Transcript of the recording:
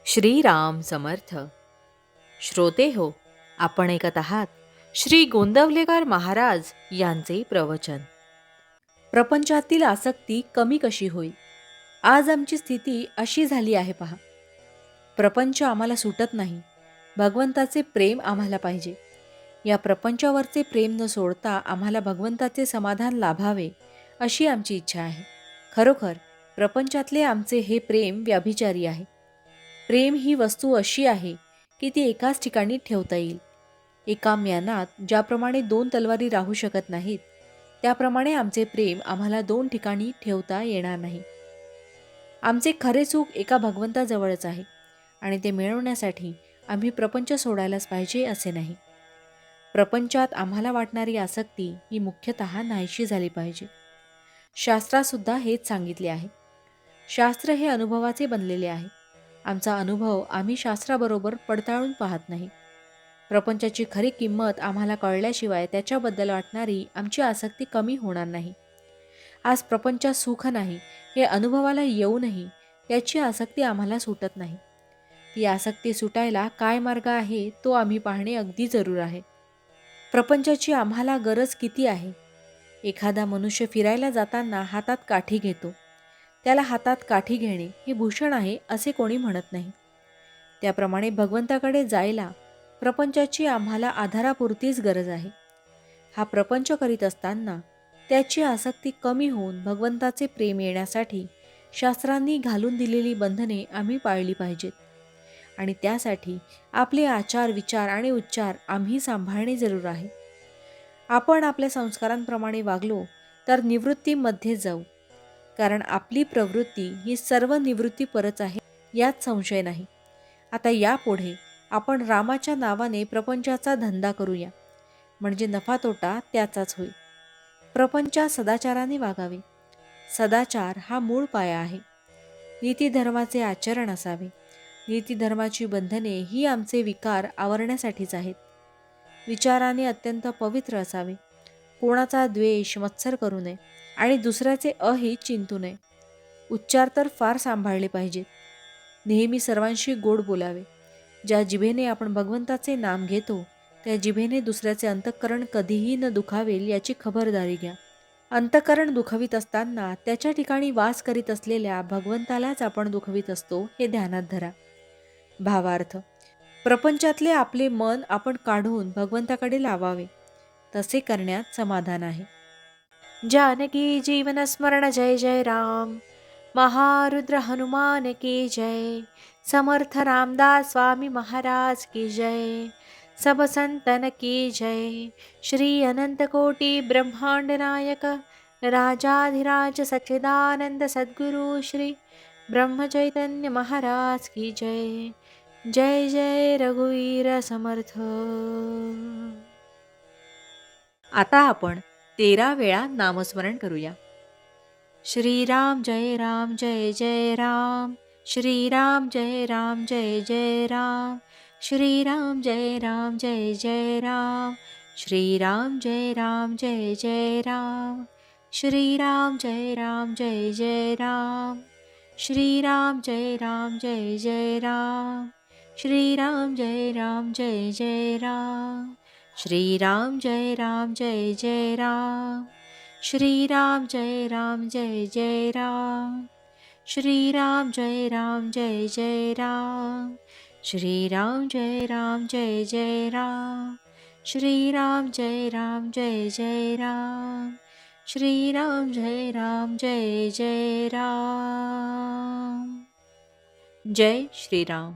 श्रीराम समर्थ. श्रोते हो, आपण ऐकत आहात श्री गोंदवलेकर महाराज यांचे प्रवचन. प्रपंचातील आसक्ती कमी कशी होईल. आज आमची स्थिती अशी झाली आहे पहा. प्रपंच आम्हाला सुटत नाही. भगवंताचे प्रेम आम्हाला पाहिजे. या प्रपंचावरचे प्रेम न सोडता आम्हाला भगवंताचे समाधान लाभावे अशी आमची इच्छा आहे. खरोखर प्रपंचातले आमचे हे प्रेम व्याभिचारी आहे. प्रेम ही वस्तू अशी आहे की ती एकाच ठिकाणी ठेवता येईल. एका म्यानात ज्याप्रमाणे दोन तलवारी राहू शकत नाहीत, त्याप्रमाणे आमचे प्रेम आम्हाला दोन ठिकाणी ठेवता येणार नाही. आमचे खरे सुख एका भगवंताजवळच आहे आणि ते मिळवण्यासाठी आम्ही प्रपंच सोडायलाच पाहिजे असे नाही. प्रपंचात आम्हाला वाटणारी आसक्ती ही मुख्यतः नाहीशी झाली पाहिजे. शास्त्रातसुद्धा हेच सांगितले आहे. शास्त्र हे अनुभवाचे बनलेले आहे. आमचा अनुभव आम्ही शास्त्राबरोबर पडताळून पाहत नाही. प्रपंचाची खरी किंमत आम्हाला कळल्याशिवाय त्याच्याबद्दल वाटणारी आमची आसक्ती कमी होणार नाही. आज प्रपंचात सुख नाही हे अनुभवाला येऊनही त्याची आसक्ती आम्हाला सुटत नाही. ती आसक्ती सुटायला काय मार्ग आहे तो आम्ही पाहणे अगदी जरूर आहे. प्रपंचाची आम्हाला गरज किती आहे. एखादा मनुष्य फिरायला जाताना हातात काठी घेतो. त्याला हातात काठी घेणे हे भूषण आहे असे कोणी म्हणत नाही. त्याप्रमाणे भगवंताकडे जायला प्रपंचाची आम्हाला आधारापुरतीच गरज आहे. हा प्रपंच करीत असताना त्याची आसक्ती कमी होऊन भगवंताचे प्रेम येण्यासाठी शास्त्रांनी घालून दिलेली बंधने आम्ही पाळली पाहिजेत. आणि त्यासाठी आपले आचार, विचार आणि उच्चार आम्ही सांभाळणे जरूर आहे. आपण आपल्या संस्कारांप्रमाणे वागलो तर निवृत्तीमध्ये जाऊ. कारण आपली प्रवृत्ती ही सर्व निवृत्तीपरच आहे यात संशय नाही. आता यापुढे आपण रामाच्या नावाने प्रपंचाचा धंदा करूया, म्हणजे नफा तोटा त्याचाच होईल. प्रपंचात सदाचाराने वागावे. सदाचार हा मूळ पाया आहे. नीतिधर्माचे आचरण असावे. नीतिधर्माची बंधने ही आमचे विकार आवरण्यासाठीच आहेत. विचाराने अत्यंत पवित्र असावे. कोणाचा द्वेष, मत्सर करू नये आणि दुसऱ्याचे अहित चिंतू नये. उच्चार तर फार सांभाळले पाहिजेत. नेहमी सर्वांशी गोड बोलावे. ज्या जिभेने आपण भगवंताचे नाम घेतो त्या जिभेने दुसऱ्याचे अंतःकरण कधीही न दुखावेल याची खबरदारी घ्या. अंतःकरण दुखवित असताना त्याच्या ठिकाणी वास करीत असलेल्या भगवंतालाच आपण दुखवित असतो हे ध्यानात धरा. भावार्थ, प्रपंचातले आपले मन आपण काढून भगवंताकडे लावावे. तसे करण्यात समाधान आहे. जानकी जीवन स्मरण जय जय राम. महारुद्र हनुमान की जय. समर्थ रामदास स्वामी महाराज की जय. सब संतन की जय. श्री अनंत कोटि ब्रह्मांड नायक राजाधिराज सच्चिदानंद सद्गुरु श्री ब्रह्म चैतन्य महाराज की जय. जय जय रघुवीर समर्थ. आता आपण 13 वेळा नामस्मरण करूया. श्रीराम जय राम जय जय राम. श्रीराम जय राम जय जय राम. श्रीराम जय राम जय जय राम. श्रीराम जय राम जय जय राम. श्रीराम जय राम जय जय राम. श्रीराम जय राम जय जय राम. श्रीराम जय राम जय जय राम. श्रीराम जय राम जय जय राम. श्रीराम जय राम जय जय राम. श्रीराम जय राम जय जय राम. श्रीराम जय राम जय जय राम. श्रीराम जय राम जय जय राम. श्रीराम जय राम जय जय राम. जय श्रीराम.